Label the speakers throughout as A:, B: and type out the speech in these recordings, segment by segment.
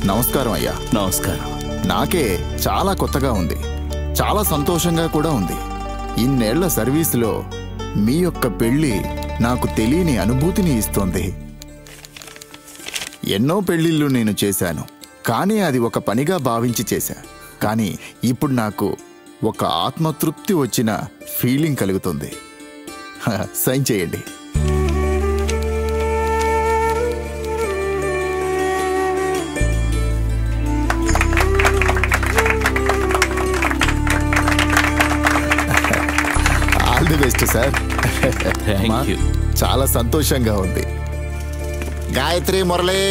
A: నమస్కారం అయ్యా.
B: నమస్కారం.
A: నాకే చాలా కొత్తగా ఉంది, చాలా సంతోషంగా కూడా ఉంది. ఇన్నేళ్ల సర్వీసులో మీ యొక్క పెళ్లి నాకు తెలియని అనుభూతిని ఇస్తోంది. ఎన్నో పెళ్లిళ్ళు నేను చేశాను, కానీ అది ఒక పనిగా భావించి చేశా. కానీ ఇప్పుడు నాకు ఒక ఆత్మతృప్తి వచ్చిన ఫీలింగ్ కలుగుతుంది. సైన్ చేయండి. All the best sir. చాలా సంతోషంగా ఉంది. Gayatri, Murali,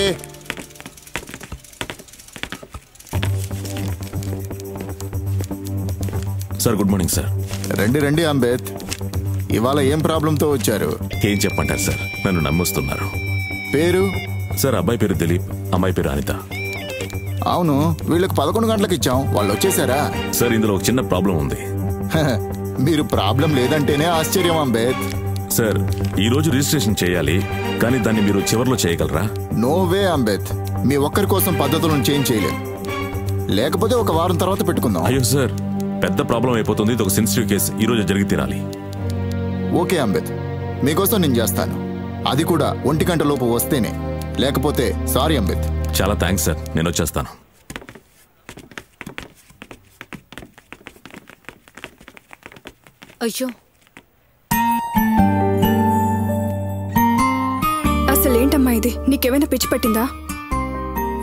C: sir good morning sir.
A: రండి రండి అంబేద్. ఇవాళ ఏం ప్రాబ్లంతో వచ్చారు?
C: ఏం చెప్పంటారు సార్, నన్ను నమ్మొస్తున్నారు.
A: పేరు?
C: సార్ అబ్బాయి పేరు దిలీప్, అమ్మాయి పేరు అనిత.
A: అవును, వీళ్ళకి 11 గంటలకు ఇచ్చాం, వాళ్ళు వచ్చేసారా?
C: సార్ ఇందులో ఒక చిన్న ప్రాబ్లం ఉంది.
A: మీరు ప్రాబ్లం లేదంటేనే ఆశ్చర్యం అంబేద్.
C: సార్ ఈ రోజు రిజిస్ట్రేషన్ చేయాలి, కానీ దాన్ని మీరు చివర్లో చేయగలరా?
A: నో వే అంబేద్, మీ ఒక్కరి కోసం పద్ధతులను చేంజ్ చేయలేదు. లేకపోతే ఒక వారం తర్వాత పెట్టుకుందాం.
C: అయ్యో సార్, పెద్ద ప్రాబ్లం అయిపోతుంది. ఇది ఒక సెన్సిటివ్ కేసు, ఈ రోజు జరిగి తీరాలి.
A: ఓకే అంబేద్, మీకోసం నేను చేస్తాను. అది కూడా 1 గంట లోపు వస్తేనే, లేకపోతే సారీ అంబేద్.
C: చాలా థ్యాంక్స్ సార్, నేను వచ్చేస్తాను.
D: అయ్యో,
E: అసలేంటమ్మా ఇది? నీకేమైనా పిచ్చి పట్టిందా?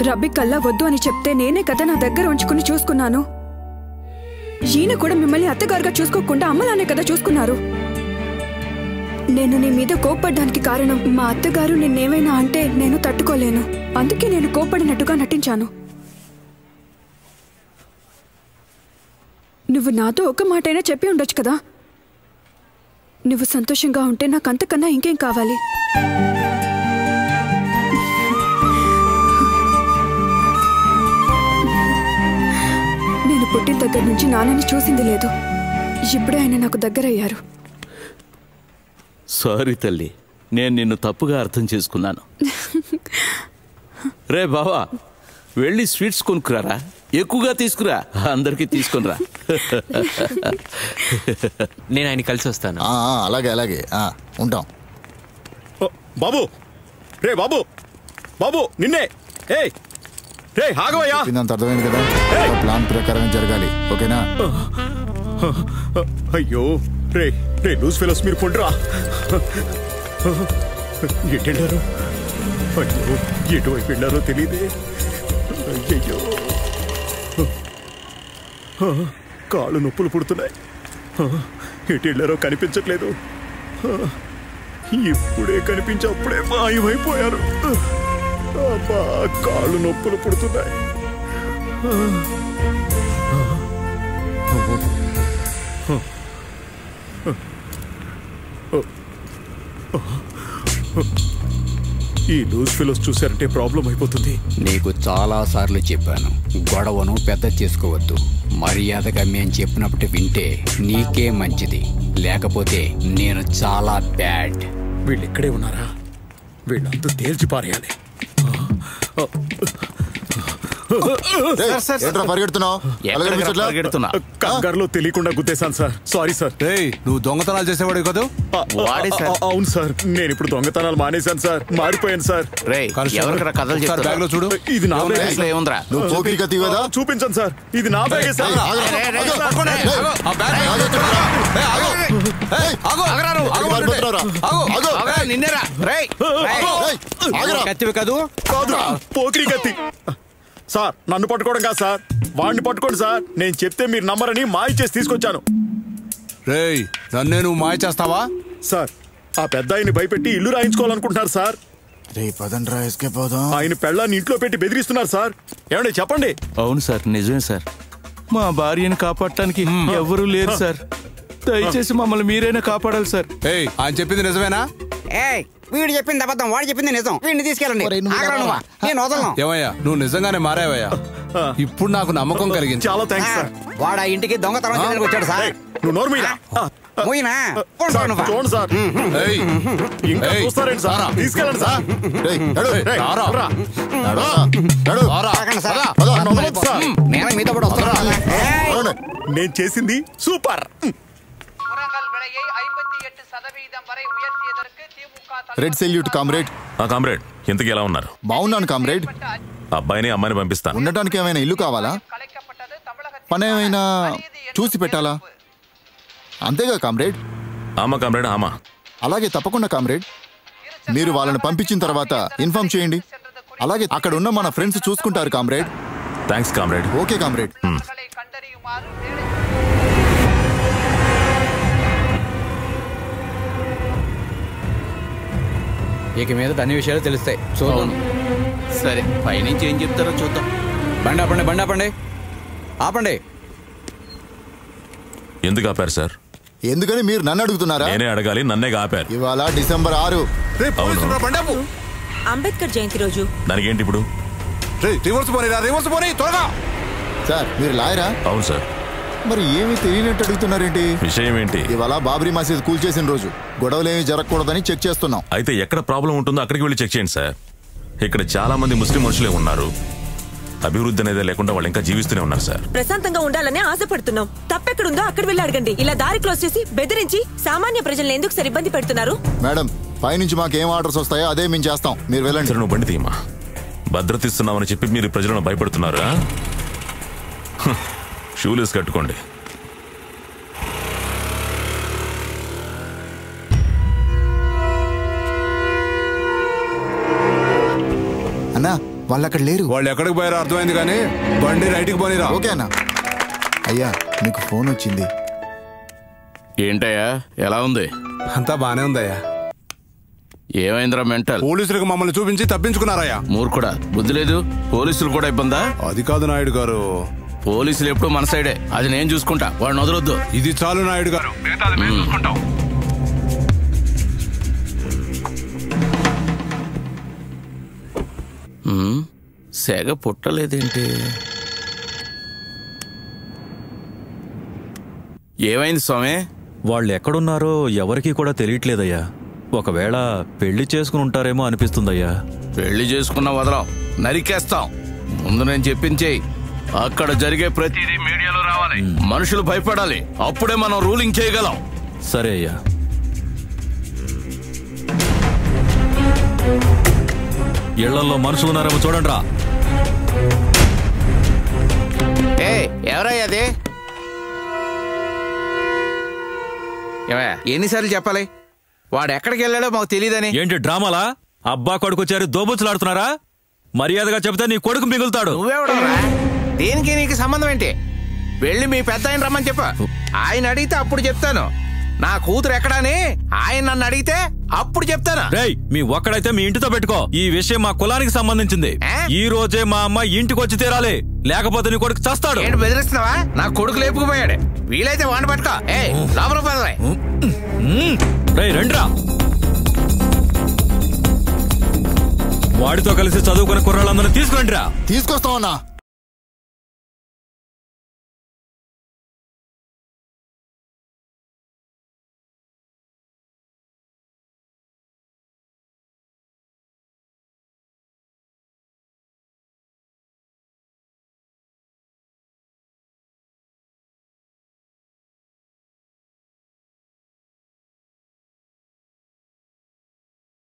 E: రబ్బీ కల్లా వద్దు అని చెప్తే నేనే కదా నా దగ్గర ఉంచుకుని చూసుకున్నాను. ఈయన కూడా మిమ్మల్ని అత్తగారుగా చూసుకోకుండా అమ్మలానే కదా చూసుకున్నారు. నేను నీ మీద కోప్పడ్డానికి కారణం మా అత్తగారు నిన్నేమైనా అంటే నేను తట్టుకోలేను. అందుకే నేను కోప్పడినట్టుగా నటించాను. నువ్వు నాతో ఒక్క మాటైనా చెప్పి ఉండొచ్చు కదా. నువ్వు సంతోషంగా ఉంటే నాకు అంతకన్నా ఇంకేం కావాలి? నేను పుట్టిన దగ్గర నుంచి నాన్నని చూసింది లేదు. ఇప్పుడే ఆయన నాకు దగ్గరయ్యారు.
B: సారీ తల్లి, నేను నిన్ను తప్పుగా అర్థం చేసుకున్నాను. రే బావా, వెళ్ళి స్వీట్స్ కొనుక్కురారా, ఎక్కువగా తీసుకురా, అందరికీ తీసుకునిరా.
F: నేను ఆయన కలిసి వస్తాను.
A: అలాగే అలాగే ఉంటాం.
G: బాబు, రే బాబు, బాబు నిన్నే. రే ఆగవయ్యా.
A: ఇదంత అర్థమైంది కదా, ప్లాన్ ప్రకారం జరగాలి. ఓకేనా?
G: అయ్యో రే రే లూజ్ ఫెలోస్, మీరు పొండ్రా. ఎటెళ్ళారు? అయ్యో, ఎటువైపు వెళ్ళారో తెలియదే. అయ్యయ్యో, కాళ్ళు నొప్పులు పుడుతున్నాయి. ఎటు వెళ్ళారో కనిపించట్లేదు. ఇప్పుడే కనిపించి అప్పుడే మాయమైపోయారు. అబ్బా, కాళ్ళు నొప్పులు పుడుతున్నాయి. ఈ లూజ్ ఫెలోస్ చూసారంటే ప్రాబ్లం అయిపోతుంది.
H: నీకు చాలా సార్లు చెప్పాను, గొడవను పెద్ద చేసుకోవద్దు. మర్యాదగా మేము చెప్పినప్పుడు వింటే నీకే మంచిది, లేకపోతే నేను చాలా బ్యాడ్.
G: వీళ్ళు ఇక్కడే ఉన్నారా? వీళ్ళంతా తేల్చి పారేయాలి. కంగారులో తెలియకుండా గుద్దేశాను సార్, సారీ సార్.
I: నువ్వు దొంగతనాలు చేసేవాడు కదా?
G: అవును సార్, నేను ఇప్పుడు దొంగతనాలు మానేశాను సార్, మారిపోయాను సార్.
I: బ్యాగ్ లో చూడు,
G: ఇది నా బ్యాగ్. చూపించండి సార్, ఇది నా బ్యాగే సార్. పోకిరి కత్తి సార్. నన్ను పట్టుకోవడం కాదు సార్, వాడిని పట్టుకోండి సార్. నేను చెప్తే మీరు నమ్మరని మాయ చేసి తీసుకొచ్చాను.
I: రేయ్, నన్నే నువ్వు మాయ చేస్తావా?
G: సార్, ఆ పెద్ద ఆయన్ని భయపెట్టి ఇల్లు రాయించుకోవాలనుకుంటున్నారు సార్. ఆయన పెళ్ళాన్ని ఇంట్లో పెట్టి బెదిరిస్తున్నారు సార్. ఏమండి చెప్పండి.
B: అవును సార్, నిజమే సార్. మా భార్యను కాపాడటానికి ఎవరూ లేరు సార్. దయచేసి మమ్మల్ని మీరైనా కాపాడాలి సార్.
I: ఆయన చెప్పింది నిజమేనా?
H: వీడు చెప్పింది అబద్ధం, వాడు చెప్పింది నిజం. వీడిని తీసుకెళ్ళండి. నేను వదలను.
I: ఏమయ్యా, నువ్వు నిజంగానే మారావయ్యా. ఇప్పుడు నాకు నమ్మకం కలిగింది.
G: చాలా థ్యాంక్స్ సార్.
H: వాడు ఆ ఇంటికి దొంగతనం చేయడానికి వచ్చాడు సార్.
G: నువ్వు నోరు మీద.
H: పోయినా
G: చూడండి సార్, ఇంకా చూస్తారేంటి సార్? తీసుకెళ్ళండి సార్.
H: నేను మీతో కూడా వస్తాను.
G: నేను చేసింది super.
A: Red salute comrade.
C: Comrade, ఇంతకీ ఎలా ఉన్నారు?
A: బాగున్నాను కామ్రేడ్.
C: అబ్బాయిని అమ్మాయిని పంపిస్తాను.
A: ఉండటానికి ఏమైనా ఇల్లు కావాలా? పని ఏమైనా చూసి పెట్టాలా? అంతేగా కామ్రేడ్?
C: ఆమా కామ్రేడ్, ఆమా.
A: అలాగే తప్పకుండా కామ్రేడ్. మీరు వాళ్ళని పంపించిన తర్వాత ఇన్ఫార్మ్ చేయండి. అలాగే అక్కడ ఉన్న మన ఫ్రెండ్స్ చూసుకుంటారు comrade.
C: Thanks comrade.
A: Okay comrade.
H: ఇక మీద అన్ని విషయాలు తెలుస్తాయి. చూద్దాం.
B: సరే, పైనుంచి ఏం చెప్తారో చూద్దాం.
H: బండి ఆపండి, బండి ఆపండి, ఆపండి.
C: ఎందుకు ఆపారు సార్?
A: ఎందుకని మీరు నన్ను అడుగుతున్నారా?
C: నేనే అడగాలి, నన్నే ఆపారు.
A: ఇవాళ డిసెంబర్ 6.
D: అంబేద్కర్ జయంతి రోజు.
C: దానికేంటి ఇప్పుడు?
A: సార్ మీరు లాయరా?
C: అవును సార్.
A: మరి ఏమీ తెలియనట్టు అడుగుతున్నారేంటి?
C: విషయం ఏంటి?
A: ఇవాళ బాబ్రీ మసీద్ కూల్చేసిన రోజు. గొడవలేమీ జరగకూడదని చెక్ చేస్తున్నాం.
C: అయితే ఎక్కడ ప్రాబ్లం ఉంటుందో అక్కడికి వెళ్ళి చెక్ చేయండి సార్. ఇక్కడ చాలా మంది ముస్లిం మనుషులే ఉన్నారు. అభివృద్ధి అనేది లేకుండా వాళ్ళు ఇంకా జీవిస్తూనే ఉన్నారు సార్.
D: ప్రశాంతంగా ఉండాలని ఆశపడుతున్నాం. తప్పెక్కడుందో అక్కడ వెళ్ళి అడగండి. ఇలా దారి క్లోజ్ చేసి బెదిరించి సామాన్య ప్రజలను ఎందుకు సార్ ఇబ్బంది పెడుతున్నారు?
A: మేడం, పైనుంచి మాకేం ఆర్డర్స్ వస్తాయో అదే మేము చేస్తాం. మీరు వెళ్ళండి.
C: నువ్వు బండి తీయమా. భద్రత ఇస్తున్నామని చెప్పి మీరు ప్రజలను భయపడుతున్నారా? షూలేస్ కట్టుకోండి.
A: అన్నా, వాళ్ళు అక్కడ లేరు.
I: వాళ్ళు ఎక్కడికి పోయారో అర్థమైంది కానీ బండి రైట్కి పోనీరా.
A: ఓకే అన్నా. అయ్యా, మీకు ఫోన్ వచ్చింది.
B: ఏంటయ్యా, ఎలా ఉంది?
I: అంతా బానే ఉందయ్యా.
B: ఏమైందిరా మెంటల్?
I: పోలీసులకు మమ్మల్ని చూపించి తప్పించుకున్నారయ్యా.
B: మూర్ఖుడా, బుద్ధి లేదు. పోలీసులు కూడా ఇబ్బందా?
I: అది కాదు నాయుడు గారు.
B: పోలీసులు ఎప్పుడు మన సైడే. అది నేను చూసుకుంటా, వాడిని వదలొద్దు.
I: ఇది చాలు నాయుడు గారు.
B: సెగ పుట్టలేదేంటి? ఏమైంది స్వామి?
J: వాళ్ళు ఎక్కడున్నారో ఎవరికీ కూడా తెలియట్లేదయ్యా. ఒకవేళ పెళ్లి చేసుకుని ఉంటారేమో అనిపిస్తుందయ్యా.
B: పెళ్లి చేసుకున్న వదలం, నరికేస్తాం. ముందు నేను చెప్పించేయి. అక్కడ జరిగే ప్రతిదీ మీడియాలో రావాలి. మనుషులు భయపడాలి. అప్పుడే మనం రూలింగ్ చేయగలం.
J: సరే అయ్యా. ఇళ్లలో మనుషులు ఉన్నారేమో చూడండి రా.
B: ఎవరయ్యా అది? ఎన్నిసార్లు చెప్పాలి? వాడు ఎక్కడికి వెళ్ళాడో మాకు తెలియదని.
J: ఏంటి డ్రామాలా? అబ్బా కొడుకొచ్చారు, దోబుచ్చులాడుతున్నారా? మర్యాదగా చెప్తే నీ కొడుకు మిగులుతాడు.
B: నువ్వెవడరా? దేనికి నీకు సంబంధం ఏంటి? వెళ్ళి మీ పెద్ద ఆయన రమ్మని చెప్ప. ఆయన అడిగితే అప్పుడు చెప్తాను. నా కూతురు ఎక్కడని ఆయన నన్ను అడిగితే అప్పుడు చెప్తాను.
J: రేయ్, మీ ఒక్కడైతే మీ ఇంటితో పెట్టుకో. ఈ విషయం మా కులానికి సంబంధించింది. ఈ రోజే మా అమ్మ ఇంటికి వచ్చి తీరాలి, లేకపోతే నీ కొడుకు చస్తాడు.
B: ఏంటి బెదిరిస్తున్నావా? నా కొడుకు లేపుకుపోయాడు. వీలైతే వాడిని పట్టుకో. లోపల పదవే.
J: రేయ్ రండిరా. వాడితో కలిసి చదువుకునే కుర్రాళ్ళందరినీ తీసుకురండిరా.
A: తీసుకొస్తామన్నా.